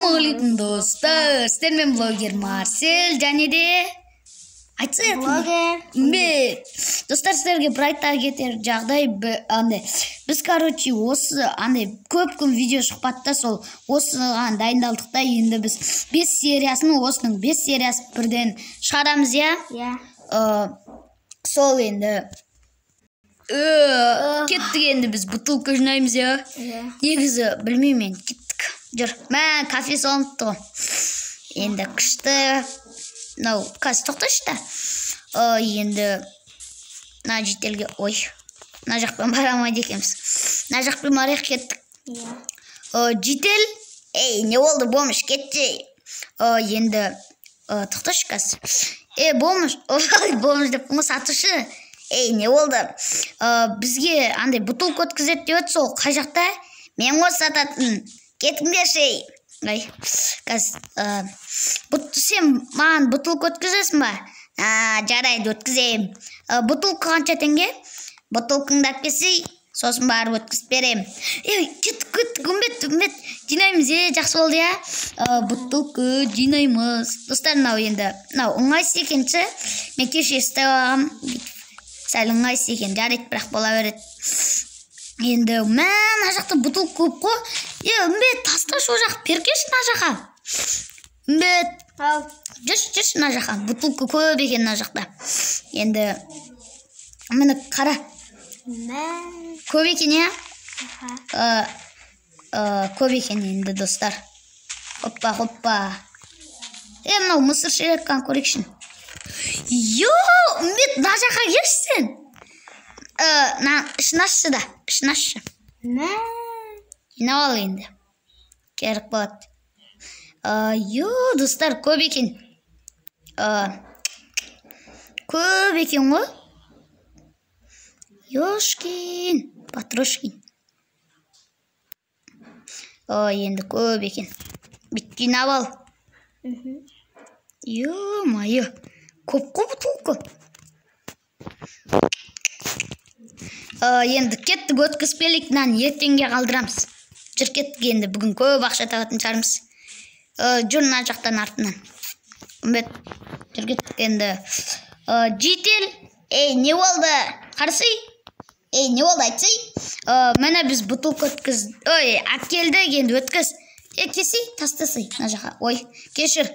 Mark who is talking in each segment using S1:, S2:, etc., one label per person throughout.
S1: Ассалаумағалейкум достар. Сіздермен блогер Марсель және де
S2: блогер
S1: Үмбет. Достар, сіздерге бір айта кетер жағдай біз осы көп күн видео шықпады да, сол осыған дайындалдық та, енді біз 5 сериясын, осының 5 сериясы бірден шығарамыз, сол енді кеттік, енді біз бутылка жинаймыз, негізі білмеймін, кеттік. Жүр, мән кафе салыныпты ғой. Енді күшті. Мынау қазір тоқташы да. Енді мына жетелге, мына жақпен барамайды екенбіз. Мына жақпен барайық, кеттік. Жетел, не болды, болмыш, кетті. Енді тоқташы қазір. Болмыш деп бұны сатушы. Не болды? Бізге андай бутылка өткізеді деп сол қай жақта? Мен осы сататын. Кетіңдерші. Қазір сен маған бутылка өткізесің ба? Жарайды, өткізейм. Бутылка қанша теңге? Бутылкаңды алып келсей, сосын барып өткізіп берем. Кеттік, үмбет, жинаймыз, жақсы болды, бутылка жинаймыз. Достар, енді оңайсыз екенші. Мен кеше істеп алғам. Сәл оңайсыз екен, жарайды, бірақ бола береді. Енді мына жақта бутылка көп қой. Үмбет, таста шо жақ, перкеш мына жаққа. Үмбет, жүрш мына жаққа. Бутылка көп екен мына жақта. Енді мені қара. Көп екен, көп екен енді, достар. Хоппа. Мынау мысыр шерекқан көрекшін. Үмбет, мына жаққа келшісін. Ішін ашшы да, ішін ашшы. Жинап ал енді. Керек болады. Достар, көп екен. Көп екен ғой. Ёшкин, патрошкин. Енді көп екен. Бит жинап ал. Ё-майы. Көп қой бутылка. Енді кеттік, өткізіп келейік, ертеңге қалдырамыз. Жүр, кеттік, енді бүгін көп ақша табатын шығармыз. Жүр мына жақтан артынан. Үмбет, жүр, кеттік енді. Жетел, не болды? Қарсы? Не болды, айтсай? Мәне біз бутылка өткіз. Әкелді, енді өткіз. Кесі, тастасай, мына жаққа. Кешір.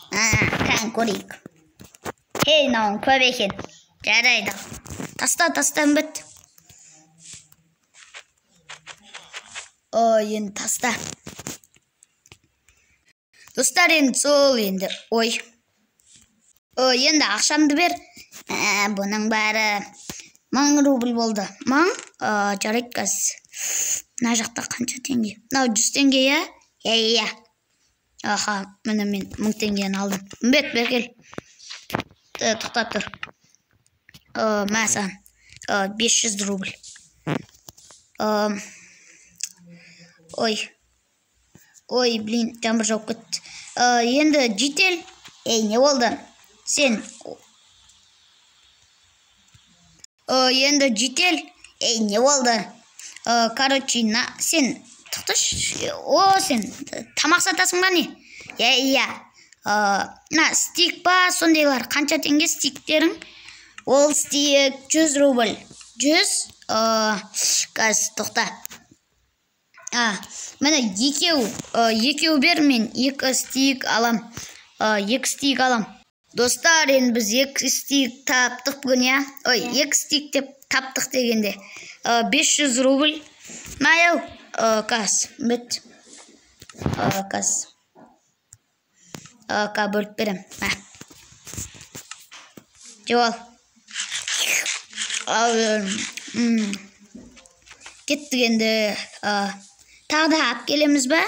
S1: Кән көрейік. Науын көп екен. Жарайды. Таста, үмбет. Енді таста. Достар, енді сол енді. Енді ақшамды бер. Бұның бәрі 1000 рубль болды. 1000? Жарайды қазір. Мына жақта қанша теңге? Мынау 100 теңге, иә? Міне мен 1000 теңгені алдым. Үмбет, беркел. Тоқтап тұр. Мәсән, 500 рубль. Блин, жаңбыр жауып кетті. Енді жетел. Не болды? Сен. Енді жетел. Не болды? Короче, сен тоқташ. Сен тамақ сатасың ба не? Иә. Стик па, сондайлар. Қанша теңге стиктерің? Ол стик 100 рубль. 100? Қазір тоқта. Мені екеу бер, мен 2 стик алам. 2 стик алам. Достар, енді біз 2 стик таптық бүгін, 2 стик деп таптық дегенде. 500 рубль. Мәйеу, қаз, бет. Қаз. Бөліп берем. Жауал. Кеттік енді. Тағы да ап келеміз ба?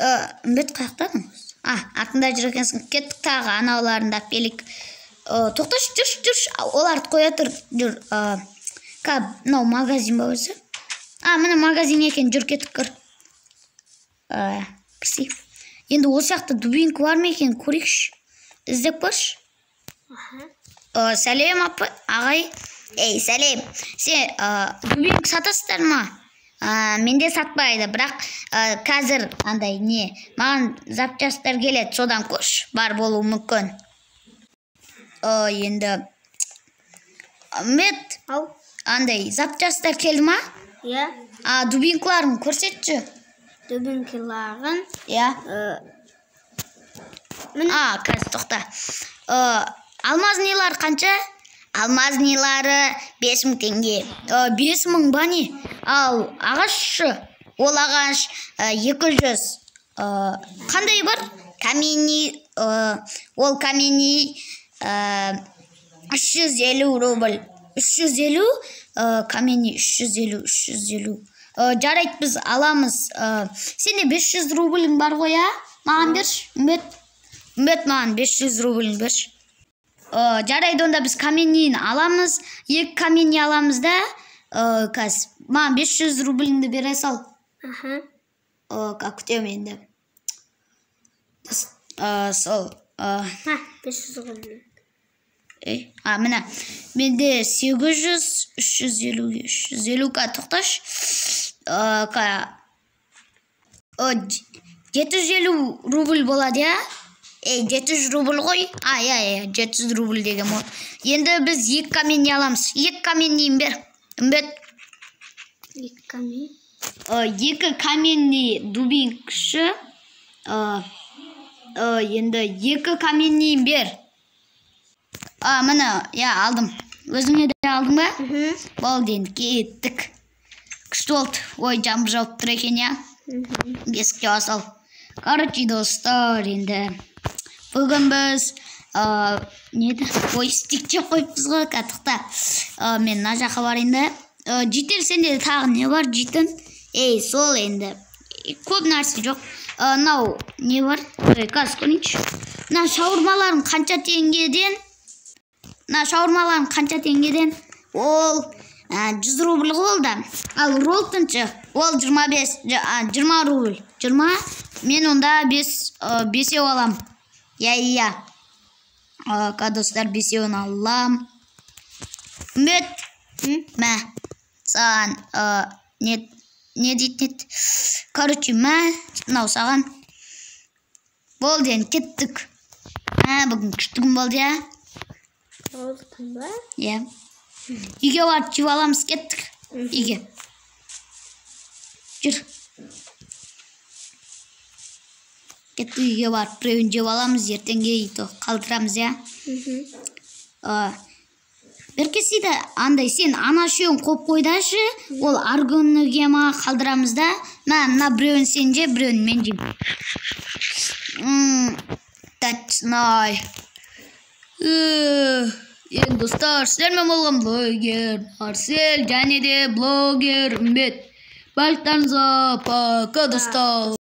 S1: Үмбет қаяқтадың? Артында жүр екенсің. Кеттік тағы анауларында ап келік. Тоқташ, жүрш. Оларды қоя тұр. Жүр. Мынау магазин ба өзі? Міне магазин екен, жүр, кеттік кір. Кірсей. Енді осы яқты дубинка бар ма екен, көрейікші. Іздеп көш. Сәлем, ағай. Ей, сәлем. Сен дубинка сатасыздар ма? Менде сатпайды, бірақ қазір андай не, маған запчастар келеді, содан көш, бар болуы мүмкін. Енді Мет, андай запчастар келді ма?
S2: Иә.
S1: Дубинкаларын көрсетші.
S2: Дубинкаларын?
S1: Иә. Қазір тоқта. Алмазнилар қанша? Алмазнилары 5000 теңге. 5000 ба не? Ал ағашшы, ол ағаш 200. Қандай бар? Каменный, ол каменный 350 рубль. 350, каменный 350. Жарайды, біз аламыз. Сенде 500 рублің бар ғой, маған берші. Үмбет маған 500 рублің берші. Жарайды, онда біз каменнейін аламыз. 2 каменней аламыз да. Қазір маған 500 рубліңді бере сал. Күтем енді. Сол.
S2: 500 рубль.
S1: Міне, менде 800, 350-ға тоқташ. 750 рубль болады, я? 700 рубль ғой? 700 рубль деген мол. Енді біз 2 каменней аламыз. 2 каменнейін бер. Үмбет.
S2: 2 каменней?
S1: 2 каменней дубинкашы. Енді 2 каменнейін бер. Міне, алдым. Өзіңе де алдың ба? Болды, енді кеттік. Күшті болды. Ой, жамбы жауып тұр екен, я? Бесікке асал. Короче, достар, енді бүгін біз стикче қойыппыз ғой, кәтіқта. Мен мына жаққа бар енді. Жител, сенде тағы не бар, житін? Сол енді. Көп нәрсе жоқ. Нау, не бар? Қазір көрейінші. Мына шаурмаларын қанша теңгеден? Ол 100 рубль болды. Ал роллтыншы, ол 20 рубль. 20? Мен онда 5 алам. Я. Достар, 5 алам. Үмбет. Мә. Саған не дейді? Короче, мә. Мынау саған. Болды, енді кеттік. Бүгін күшті күн болды, я?
S2: Болды күн ба?
S1: Я. Үйге барып жеп аламыз, кеттік. Үйге. Жүр. Кеттік үйге барып біреуін жеп аламыз, ертеңге үйді қалдырамыз, я? Беркесейді, андай сен ана үшеуін қоп қойдашы, ол аргоныге ма қалдырамыз да. Мына біреуін сен же, біреуін мен жейм. Тәтсінай. Енді достар, сіздермен болған блогер Арсел және де блогер Үмбет. Барлықтарыңызға пока, достар.